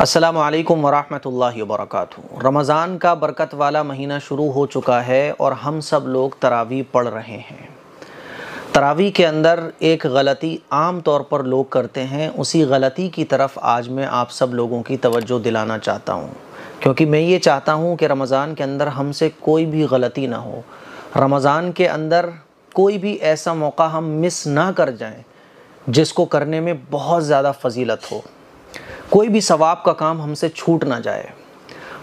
السلام علیکم ورحمۃ اللہ وبرکاتہ۔ رمضان کا برکت والا مہینہ شروع ہو چکا ہے اور ہم سب لوگ تراویح پڑھ رہے ہیں۔ تراویح کے اندر ایک غلطی عام طور پر لوگ کرتے ہیں، اسی غلطی کی طرف آج میں آپ سب لوگوں کی توجہ دلانا چاہتا ہوں، کیونکہ میں یہ چاہتا ہوں کہ رمضان کے اندر ہم سے کوئی بھی غلطی نہ ہو، رمضان کے اندر کوئی بھی ایسا موقع ہم مس نہ کر جائیں جس کو کرنے میں بہت زیادہ فضیلت ہو، کوئی بھی ثواب کا کام ہم سے چھوٹ نہ جائے۔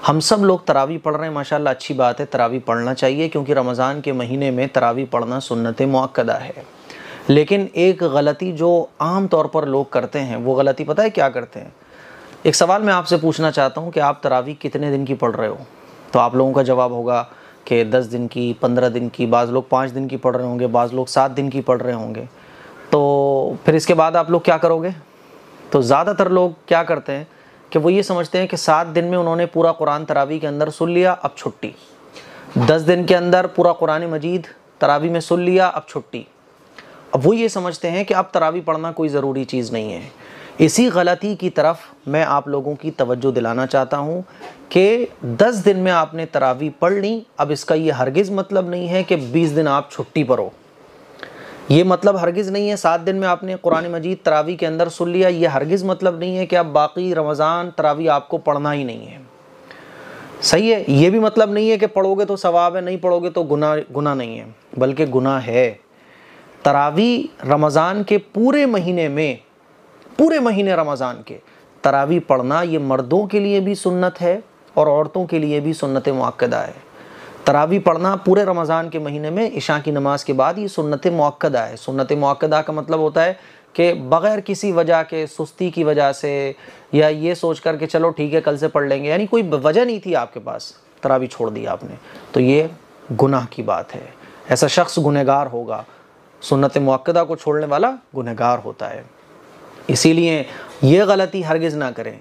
ہم سب لوگ تراویح پڑھ رہے ہیں، ماشاءاللہ اچھی بات ہے، تراویح پڑھنا چاہیے کیونکہ رمضان کے مہینے میں تراویح پڑھنا سنت مؤکدہ ہے۔ لیکن ایک غلطی جو عام طور پر لوگ کرتے ہیں، وہ غلطی پتہ ہے کیا کرتے ہیں؟ ایک سوال میں آپ سے پوچھنا چاہتا ہوں کہ آپ تراویح کتنے دن کی پڑھ رہے ہو؟ تو آپ لوگوں کا جواب ہوگا کہ 10 دن کی، 15 دن کی، بعض لوگ 5 دن کی پڑھ رہے ہوں گے، بعض لوگ 7 دن کی پڑھ رہے ہوں گے۔ تو پھر اس کے بعد آپ لوگ کیا کرو گے؟ تو زیادہ تر لوگ کیا کرتے ہیں کہ وہ یہ سمجھتے ہیں کہ 7 دن میں انہوں نے پورا قرآن تراویح کے اندر سن لیا، اب چھٹی۔ 10 دن کے اندر پورا قرآن مجید تراویح میں سن لیا، اب چھٹی۔ اب وہ یہ سمجھتے ہیں کہ اب تراویح پڑھنا کوئی ضروری چیز نہیں ہے۔ اسی غلطی کی طرف میں آپ لوگوں کی توجہ دلانا چاہتا ہوں کہ 10 دن میں آپ نے تراویح پڑھ لی، اب اس کا یہ ہرگز مطلب نہیں ہے کہ 20 دن آپ چھٹی پر ہو۔ یہ مطلب ہرگز نہیں ہے 7 دن میں آپ نے قرآن مجید تراویح کے اندر سن لیا، یہ ہرگز مطلب نہیں ہے کہ اب باقی رمضان تراویح آپ کو پڑھنا ہی نہیں ہے۔ صحیح ہے، یہ بھی مطلب نہیں ہے کہ پڑھو گے تو ثواب ہے، نہیں پڑھو گے تو گناہ نہیں ہے، بلکہ گناہ ہے۔ تراویح رمضان کے پورے مہینے رمضان کے تراویح پڑھنا یہ مردوں کے لیے بھی سنت ہے اور عورتوں کے لیے بھی سنت مؤکدہ ہے۔ تراویح پڑھنا پورے رمضان کے مہینے میں عشاء کی نماز کے بعد یہ سنت مؤکدہ ہے۔ سنت مؤکدہ کا مطلب ہوتا ہے کہ بغیر کسی وجہ کے، سستی کی وجہ سے یا یہ سوچ کر کہ چلو ٹھیک ہے کل سے پڑھ لیں گے، یعنی کوئی وجہ نہیں تھی آپ کے پاس، تراویح چھوڑ دی آپ نے، تو یہ گناہ کی بات ہے۔ ایسا شخص گنہگار ہوگا، سنت مؤکدہ کو چھوڑنے والا گنہگار ہوتا ہے۔ اسی لیے یہ غلطی ہرگز نہ کریں۔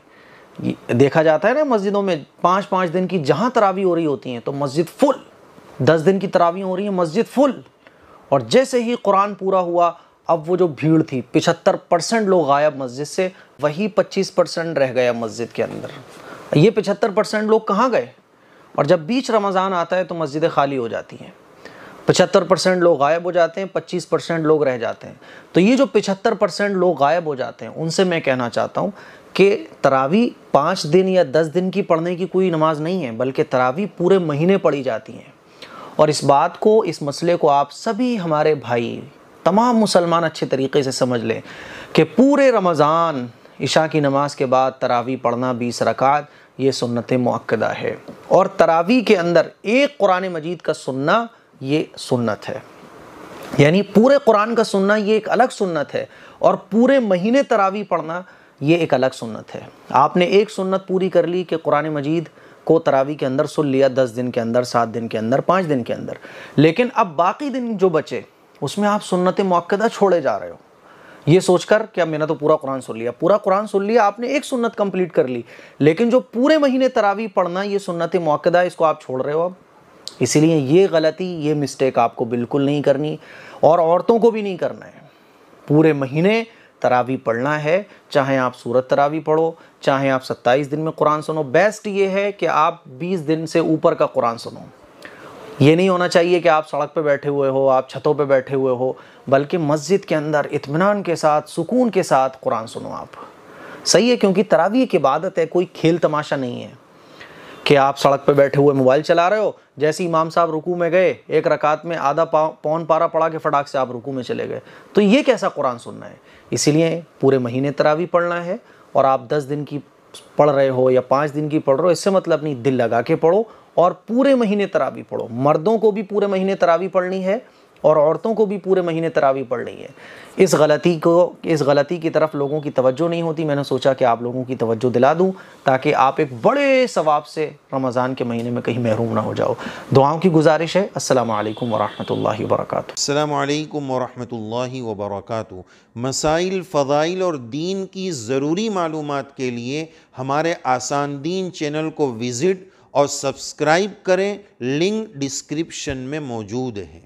دیکھا جاتا ہے نا مسجدوں میں 5 دن کی جہاں تراویح ہو رہی ہوتی ہیں تو مسجد فل، 10 دن کی تراویح ہو رہی ہیں مسجد فل، اور جیسے ہی قرآن پورا ہوا اب وہ جو بھیڑ تھی 75% لوگ غائب مسجد سے، وہی 25% رہ گیا مسجد کے اندر۔ یہ 75% لوگ کہاں گئے؟ اور جب بیچ رمضان آتا ہے تو مسجدیں خالی ہو جاتی ہیں، 75% لوگ غائب ہو جاتے ہیں، 25% لوگ رہ جاتے ہیں۔ تو یہ جو 75% لوگ غائب ہو جاتے ہیں ان سے میں کہنا چاہتا ہوں کہ تراویح 5 دن یا 10 دن کی پڑھنے کی کوئی نماز نہیں ہے، بلکہ تراویح پورے مہینے پڑھی جاتی ہیں۔ اور اس بات کو، اس مسئلے کو آپ سبھی ہمارے بھائی، تمام مسلمان اچھے طریقے سے سمجھ لیں کہ پورے رمضان عشاء کی نماز کے بعد تراویح پڑھنا 20 رکعت یہ سنت مؤکدہ ہے، اور تراویح کے اندر ایک قرآن مجید کا سننا یہ سنت ہے، یعنی پورے قرآن کا سننا یہ ایک الگ سنت ہے، اور پورے مہینے تراویح پڑھنا یہ ایک الگ سنت ہے۔ آپ نے ایک سنت پوری کر لی کہ قرآن مجید کو تراویح کے اندر سن لیا 10 دن کے اندر، 7 دن کے اندر، 5 دن کے اندر، لیکن اب باقی دن جو بچے اس میں آپ سنت مؤکدہ چھوڑے جا رہے ہو، یہ سوچ کر کہ اب میں نے تو پورا قرآن سن لیا، پورا قرآن سن لیا، آپ نے ایک سنت کمپلیٹ کر لی، لیکن جو پورے مہینے تراویح پڑھنا یہ سنت مؤکدہ ہے، اس کو آپ چھوڑ رہے ہو اب۔ اسی لیے یہ غلطی، یہ مسٹیک آپ کو بالکل نہیں کرنی، اور عورتوں کو بھی نہیں کرنا ہے۔ پورے مہینے تراویح پڑھنا ہے، چاہے آپ سورت تراویح پڑھو، چاہے آپ 27 دن میں قرآن سنو، بیسٹ یہ ہے کہ آپ 20 دن سے اوپر کا قرآن سنو۔ یہ نہیں ہونا چاہیے کہ آپ سڑک پہ بیٹھے ہوئے ہو، آپ چھتوں پہ بیٹھے ہوئے ہو، بلکہ مسجد کے اندر اطمینان کے ساتھ، سکون کے ساتھ قرآن سنو آپ۔ صحیح ہے، کیونکہ تراویح ایک عبادت ہے، کوئی کھیل تماشا نہیں ہے کہ آپ سڑک پہ بیٹھے ہوئے موبائل چلا رہے ہو، جیسے امام صاحب رکوع میں گئے، ایک رکعت میں آدھا پون پارا پڑھا کے فٹاک سے آپ رکوع میں چلے گئے، تو یہ کیسا قرآن سننا ہے؟ اسی لیے پورے مہینے تراویح پڑھنا ہے، اور آپ 10 دن کی پڑھ رہے ہو یا 5 دن کی پڑھ رہے ہو، اس سے مطلب نہیں، دل لگا کے پڑھو اور پورے مہینے تراویح پڑھو۔ مردوں کو بھی پورے مہینے تراویح پڑھنی ہے اور عورتوں کو بھی پورے مہینے تراویح پڑھنی ہے۔ اس غلطی کی طرف لوگوں کی توجہ نہیں ہوتی، میں نے سوچا کہ آپ لوگوں کی توجہ دلا دوں تاکہ آپ ایک بڑے ثواب سے رمضان کے مہینے میں کہیں محروم نہ ہو جاؤ۔ دعاؤں کی گزارش ہے۔ السلام علیکم ورحمۃ اللہ وبرکاتہ۔ السلام علیکم ورحمۃ اللہ وبرکاتہ۔ مسائل، فضائل اور دین کی ضروری معلومات کے لیے ہمارے آسان دین چینل کو وزٹ اور سبسکرائب کریں، لنک ڈسکرپشن میں موجود ہے۔